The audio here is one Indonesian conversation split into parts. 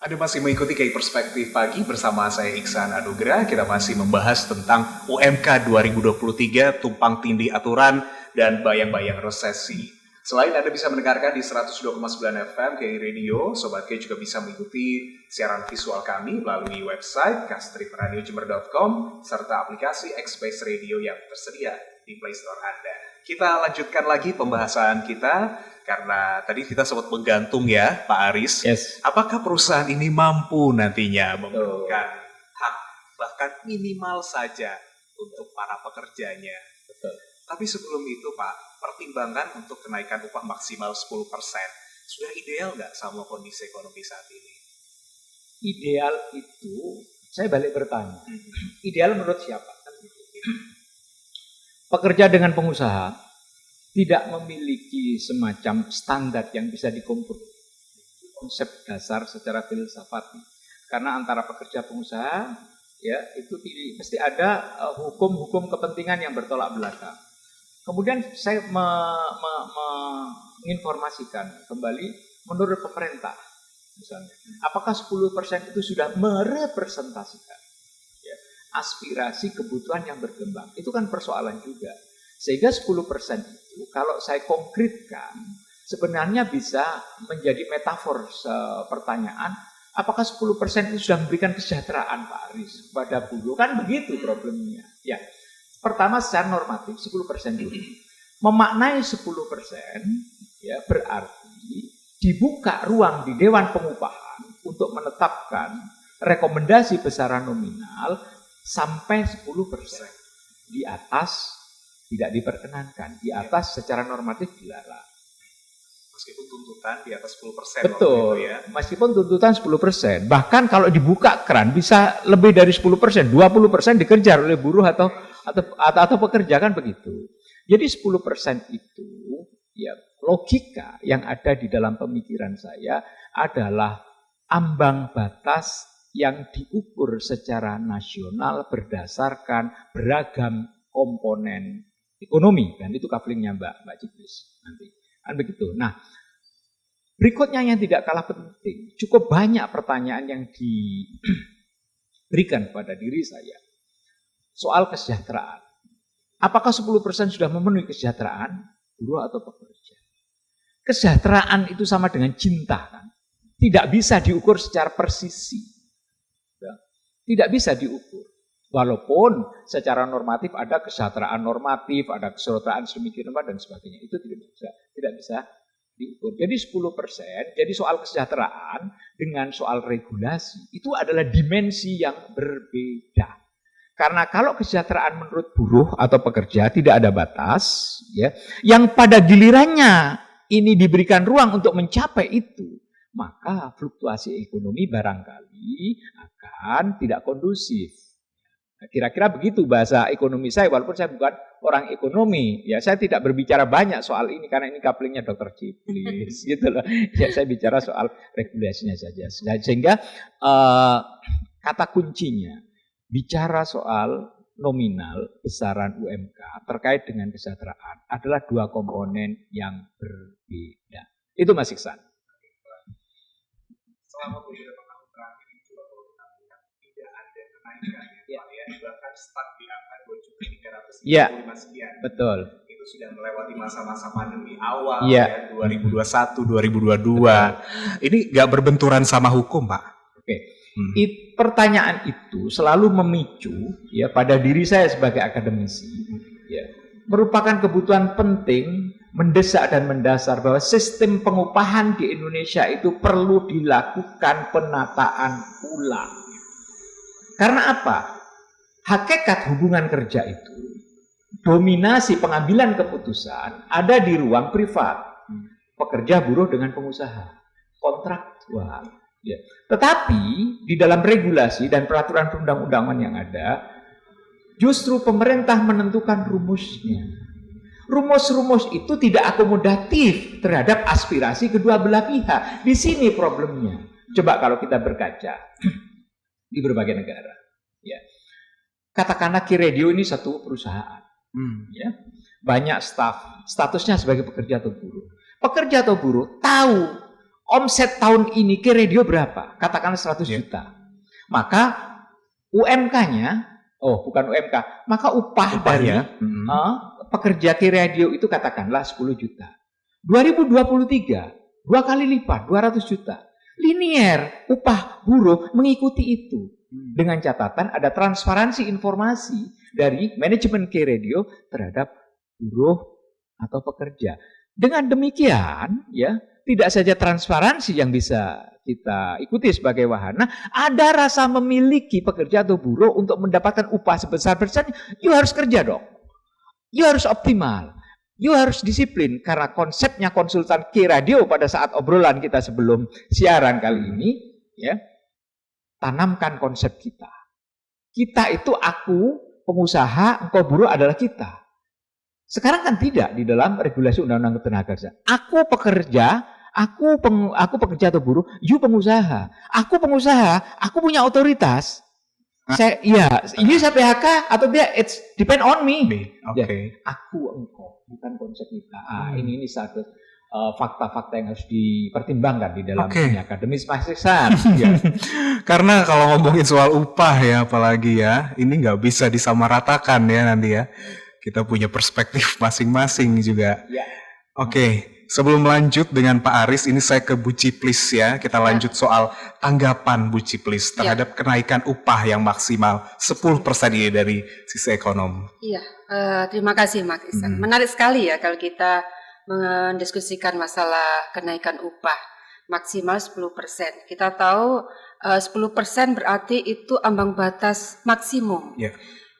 Anda masih mengikuti KI Perspektif Pagi bersama saya Iksan Anugrah. Kita masih membahas tentang UMK 2023, tumpang tindih aturan dan bayang-bayang resesi. Selain Anda bisa mendengarkan di 102,9 FM KI Radio, Sobat KI juga bisa mengikuti siaran visual kami melalui website kastrimradiojember.com serta aplikasi X-Space Radio yang tersedia di Play Store Anda. Kita lanjutkan lagi pembahasan kita, karena tadi kita sempat menggantung ya Pak Aris. Yes. Apakah perusahaan ini mampu nantinya memberikan hak bahkan minimal saja untuk para pekerjanya? Betul. Tapi sebelum itu Pak, pertimbangan untuk kenaikan upah maksimal 10% sudah ideal nggak sama kondisi ekonomi saat ini? Ideal itu, saya balik bertanya. Ideal menurut siapa? Pekerja dengan pengusaha tidak memiliki semacam standar yang bisa dikumpul. Konsep dasar secara filsafati. Karena antara pekerja pengusaha, ya itu mesti ada hukum-hukum kepentingan yang bertolak belakang. Kemudian saya menginformasikan kembali menurut pemerintah, misalnya, apakah 10% itu sudah merepresentasikan ya, aspirasi kebutuhan yang berkembang? Itu kan persoalan juga. Sehingga 10% itu kalau saya konkretkan sebenarnya bisa menjadi metafor pertanyaan, apakah 10% itu sudah memberikan kesejahteraan Pak Aris kepada buruh? Kan begitu problemnya. Ya. Pertama secara normatif 10% dulu. Memaknai 10% ya berarti dibuka ruang di Dewan Pengupahan untuk menetapkan rekomendasi besaran nominal sampai 10%. Di atas tidak diperkenankan, di atas secara normatif dilarang. Meskipun tuntutan di atas 10%. Betul, ya. Meskipun tuntutan 10%. Bahkan kalau dibuka keran bisa lebih dari 10%, 20% dikejar oleh buruh atau pekerja, kan begitu. Jadi 10% itu ya logika yang ada di dalam pemikiran saya adalah ambang batas yang diukur secara nasional berdasarkan beragam komponen ekonomi, dan itu couplingnya Mbak Ciplis nanti. Kan begitu. Nah, berikutnya yang tidak kalah penting, cukup banyak pertanyaan yang diberikan pada diri saya soal kesejahteraan. Apakah 10% sudah memenuhi kesejahteraan buruh atau pekerja? Kesejahteraan itu sama dengan cinta, kan? Tidak bisa diukur secara persisi. Tidak bisa diukur. Walaupun secara normatif ada kesejahteraan normatif, ada kesejahteraan sedemikian rupa dan sebagainya. Itu tidak bisa diukur. Jadi 10%, jadi soal kesejahteraan dengan soal regulasi itu adalah dimensi yang berbeda. Karena kalau kesejahteraan menurut buruh atau pekerja tidak ada batas, ya, yang pada gilirannya ini diberikan ruang untuk mencapai itu, maka fluktuasi ekonomi barangkali akan tidak kondusif. Nah, kira-kira begitu bahasa ekonomi saya, walaupun saya bukan orang ekonomi, ya saya tidak berbicara banyak soal ini karena ini couplingnya Dr. Ciplis, gitu loh. Ya saya bicara soal regulasinya saja. Sehingga kata kuncinya bicara soal nominal besaran UMK terkait dengan kesejahteraan adalah dua komponen yang berbeda. Itu Mas Iksan. Selama beberapa tahun terakhir itu kalau kita lihat tidak ada kenaikan ya. Bahkan start di angka 2.335 ya, sekian. Betul. Itu sudah melewati masa-masa pandemi awal ya 2021, 2022. Betul. Ini nggak berbenturan sama hukum, Pak. Oke. Pertanyaan itu selalu memicu ya pada diri saya sebagai akademisi. Ya, merupakan kebutuhan penting, mendesak dan mendasar bahwa sistem pengupahan di Indonesia itu perlu dilakukan penataan ulang. Karena apa? Hakikat hubungan kerja itu, dominasi pengambilan keputusan ada di ruang privat. Pekerja buruh dengan pengusaha, kontraktual. Ya. Tetapi di dalam regulasi dan peraturan perundang-undangan yang ada, justru pemerintah menentukan rumusnya. Rumus-rumus itu tidak akomodatif terhadap aspirasi kedua belah pihak. Di sini problemnya. Coba kalau kita berkaca di berbagai negara, ya. Katakanlah KI Radio ini satu perusahaan, ya. Banyak statusnya sebagai pekerja atau buruh. Pekerja atau buruh tahu omset tahun ini ke radio berapa? Katakanlah 100 juta. Maka UMK-nya, bukan UMK, maka upah dari pekerja ke radio itu katakanlah 10 juta. 2023, 2 kali lipat, 200 juta. Linier, upah buruh mengikuti itu. Dengan catatan ada transparansi informasi dari manajemen K Radio terhadap buruh atau pekerja. Dengan demikian, ya, tidak saja transparansi yang bisa kita ikuti sebagai wahana, ada rasa memiliki pekerja atau buruh untuk mendapatkan upah sebesar-besarnya. You harus kerja dong. You harus optimal. You harus disiplin, karena konsepnya konsultan K Radio pada saat obrolan kita sebelum siaran kali ini, ya, tanamkan konsep kita. Kita itu aku, pengusaha, engkau buruh adalah kita. Sekarang kan tidak di dalam regulasi Undang-Undang Ketenagakerjaan. Aku pekerja, aku pekerja atau buruh, you pengusaha. Aku pengusaha, aku punya otoritas. Ini saya PHK atau dia, it's depend on me. Okay. Ya, aku engkau, bukan konsep kita. Ini satu fakta-fakta yang harus dipertimbangkan di dalam dunia akademis Mas Iksan. Ya. Karena kalau ngomongin soal upah ya, apalagi ya, ini nggak bisa disamaratakan ya nanti ya. Kita punya perspektif masing-masing juga. Ya. Oke. Sebelum lanjut dengan Pak Aris, ini saya ke Bu Ciplis ya. Kita lanjut soal tanggapan Bu Ciplis terhadap kenaikan upah yang maksimal 10% ini dari sisi ekonomi. Iya, terima kasih Mas Iksan. Menarik sekali ya kalau kita mendiskusikan masalah kenaikan upah maksimal 10%. Kita tahu 10% berarti itu ambang batas maksimum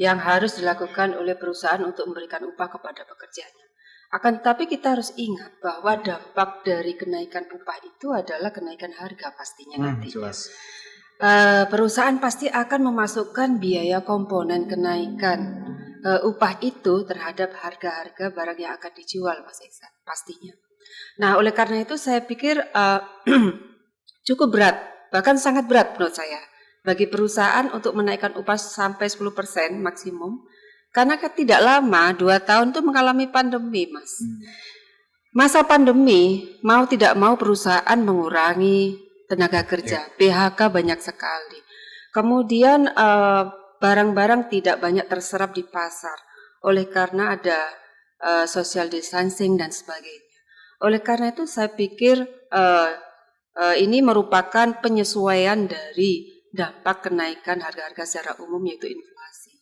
yang harus dilakukan oleh perusahaan untuk memberikan upah kepada pekerjanya. Akan tetapi kita harus ingat bahwa dampak dari kenaikan upah itu adalah kenaikan harga pastinya nanti. Jelas. Perusahaan pasti akan memasukkan biaya komponen kenaikan upah itu terhadap harga-harga barang yang akan dijual, Mas Iksan, pastinya. Nah, oleh karena itu saya pikir cukup berat, bahkan sangat berat menurut saya bagi perusahaan untuk menaikkan upah sampai 10% maksimum. Karena tidak lama, 2 tahun itu mengalami pandemi, Mas. Masa pandemi, mau tidak mau perusahaan mengurangi tenaga kerja. PHK banyak sekali. Kemudian barang-barang tidak banyak terserap di pasar. Oleh karena ada social distancing dan sebagainya. Oleh karena itu saya pikir ini merupakan penyesuaian dari dampak kenaikan harga-harga secara umum yaitu inflasi.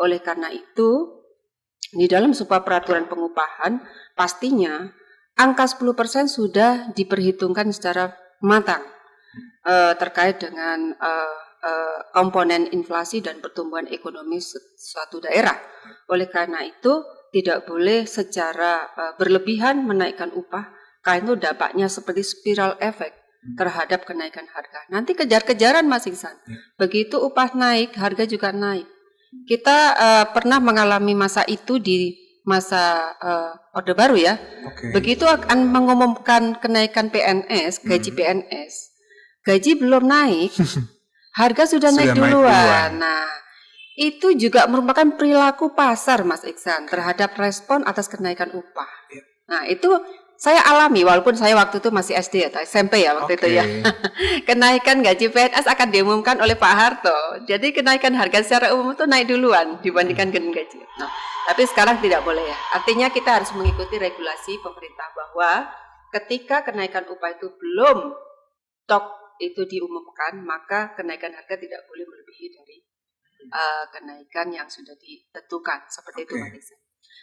Oleh karena itu, di dalam sebuah peraturan pengupahan, pastinya angka 10% sudah diperhitungkan secara matang terkait dengan komponen inflasi dan pertumbuhan ekonomi suatu daerah. Oleh karena itu, tidak boleh secara berlebihan menaikkan upah, karena itu dampaknya seperti spiral efek terhadap kenaikan harga. Nanti kejar-kejaran Mas Iksan. Begitu upah naik, harga juga naik. Kita pernah mengalami masa itu di masa Orde Baru ya. Begitu akan mengumumkan kenaikan PNS, gaji PNS, gaji belum naik, harga sudah naik duluan. Nah, itu juga merupakan perilaku pasar Mas Iksan terhadap respon atas kenaikan upah. Nah, itu saya alami walaupun saya waktu itu masih SD atau SMP ya waktu itu ya. Kenaikan gaji PNS akan diumumkan oleh Pak Harto. Jadi kenaikan harga secara umum itu naik duluan dibandingkan dengan gaji. Nah, tapi sekarang tidak boleh ya. Artinya kita harus mengikuti regulasi pemerintah bahwa ketika kenaikan upah itu belum itu diumumkan, maka kenaikan harga tidak boleh melebihi dari kenaikan yang sudah ditentukan. Seperti itu Pak Desa.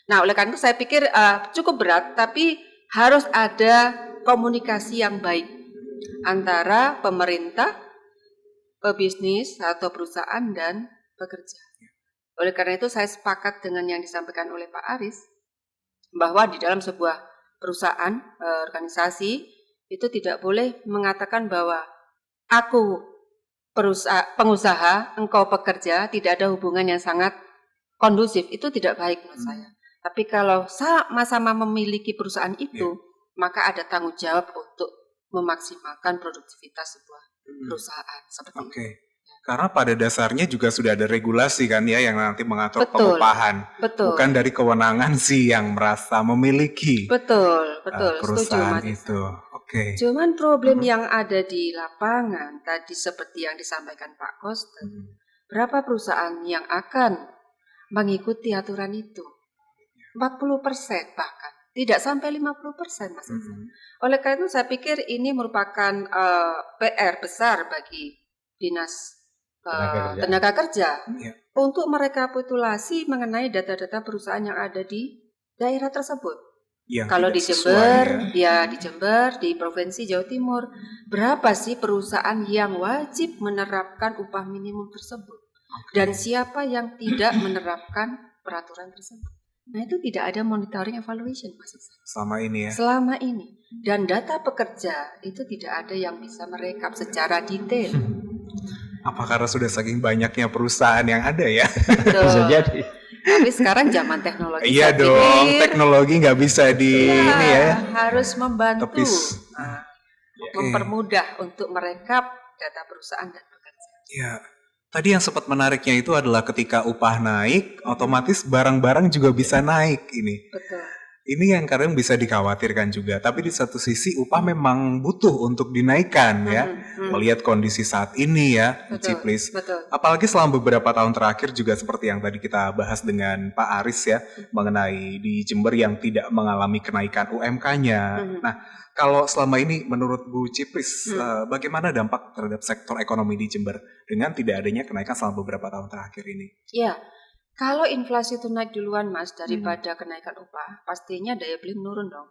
Nah, oleh karena itu saya pikir cukup berat, tapi harus ada komunikasi yang baik antara pemerintah, pebisnis atau perusahaan dan pekerja. Oleh karena itu saya sepakat dengan yang disampaikan oleh Pak Aris bahwa di dalam sebuah perusahaan, organisasi itu tidak boleh mengatakan bahwa aku pengusaha, engkau pekerja, tidak ada hubungan yang sangat kondusif. Itu tidak baik menurut saya. Tapi kalau sama-sama memiliki perusahaan itu, maka ada tanggung jawab untuk memaksimalkan produktivitas sebuah perusahaan seperti itu. Karena pada dasarnya juga sudah ada regulasi kan ya yang nanti mengatur pengupahan. Bukan dari kewenangan si yang merasa memiliki perusahaan itu. Oke. Cuman problem yang ada di lapangan tadi seperti yang disampaikan Pak Koster, berapa perusahaan yang akan mengikuti aturan itu? 40% bahkan, tidak sampai 50% Mas Iksan. Oleh karena itu saya pikir ini merupakan PR besar bagi Dinas Tenaga Kerja Ya. untuk merekapitulasi mengenai data-data perusahaan yang ada di daerah tersebut. Yang Kalau tidak di sesuai, Jember, di Jember, di Provinsi Jawa Timur, berapa sih perusahaan yang wajib menerapkan upah minimum tersebut? Dan siapa yang tidak menerapkan peraturan tersebut? Nah, itu tidak ada monitoring evaluation, Mas Iksan. Selama ini ya. Selama ini. Dan data pekerja itu tidak ada yang bisa merekap secara detail. Apa karena sudah saking banyaknya perusahaan yang ada ya? Bisa jadi. Tapi sekarang zaman teknologi. Iya saya dong, pikir, teknologi nggak bisa di ini ya. harus membantu, Tepis. mempermudah untuk merekap data perusahaan dan pekerja. Ya. Tadi yang sempat menariknya itu adalah ketika upah naik, otomatis barang-barang juga bisa naik ini. Betul. Ini yang kadang bisa dikhawatirkan juga. Tapi di satu sisi upah memang butuh untuk dinaikkan ya. Melihat kondisi saat ini ya, Ciplis. Betul. Apalagi selama beberapa tahun terakhir juga seperti yang tadi kita bahas dengan Pak Aris ya, mengenai di Jember yang tidak mengalami kenaikan UMK-nya. Nah, kalau selama ini menurut Bu Ciplis, bagaimana dampak terhadap sektor ekonomi di Jember dengan tidak adanya kenaikan selama beberapa tahun terakhir ini? Ya, kalau inflasi itu naik duluan Mas daripada kenaikan upah, pastinya daya beli menurun dong.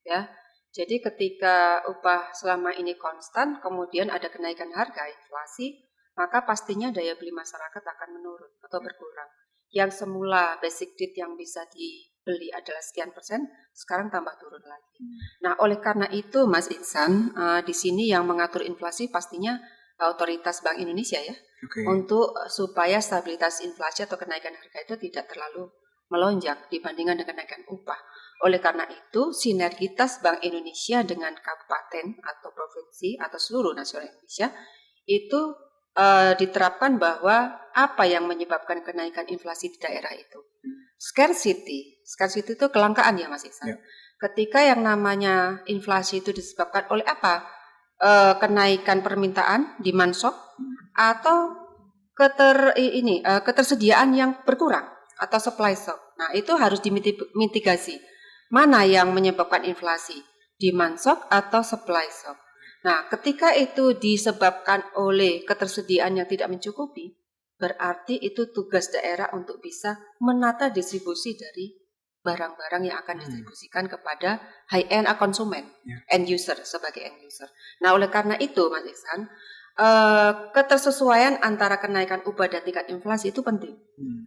Ya. Jadi ketika upah selama ini konstan, kemudian ada kenaikan harga inflasi, maka pastinya daya beli masyarakat akan menurun atau berkurang. Yang semula basic need yang bisa dibeli adalah sekian persen, sekarang tambah turun lagi. Nah, oleh karena itu Mas Iksan, di sini yang mengatur inflasi pastinya Otoritas Bank Indonesia ya. Untuk supaya stabilitas inflasi atau kenaikan harga itu tidak terlalu melonjak dibandingkan dengan kenaikan upah. Oleh karena itu, sinergitas Bank Indonesia dengan kabupaten atau provinsi atau seluruh nasional Indonesia itu diterapkan bahwa apa yang menyebabkan kenaikan inflasi di daerah itu. Scarcity itu kelangkaan ya Mas Iksan. Ketika yang namanya inflasi itu disebabkan oleh apa? Kenaikan permintaan, demand shock, atau ketersediaan yang berkurang atau supply shock. Nah, itu harus dimitigasi. Mana yang menyebabkan inflasi? Demand shock atau supply shock. Nah, ketika itu disebabkan oleh ketersediaan yang tidak mencukupi, berarti itu tugas daerah untuk bisa menata distribusi dari barang-barang yang akan didistribusikan kepada high-end konsumen, end user sebagai end user. Nah, oleh karena itu, Mas Iksan, ketersesuaian antara kenaikan upah dan tingkat inflasi itu penting.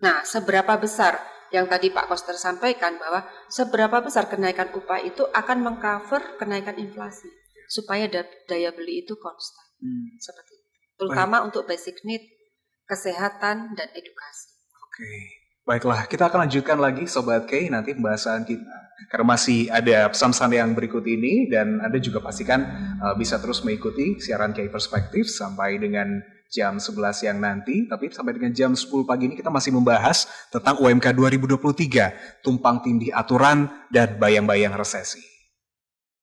Nah, seberapa besar yang tadi Pak Koster sampaikan bahwa seberapa besar kenaikan upah itu akan mengcover kenaikan inflasi supaya daya beli itu konstan. Seperti itu. Terutama untuk basic need, kesehatan dan edukasi. Oke. Baiklah, kita akan lanjutkan lagi Sobat K nanti pembahasan kita. Karena masih ada pesan-pesan yang berikut ini dan Anda juga pastikan bisa terus mengikuti siaran K Perspektif sampai dengan jam 11 siang nanti. Tapi sampai dengan jam 10 pagi ini kita masih membahas tentang UMK 2023, tumpang tindih aturan dan bayang-bayang resesi.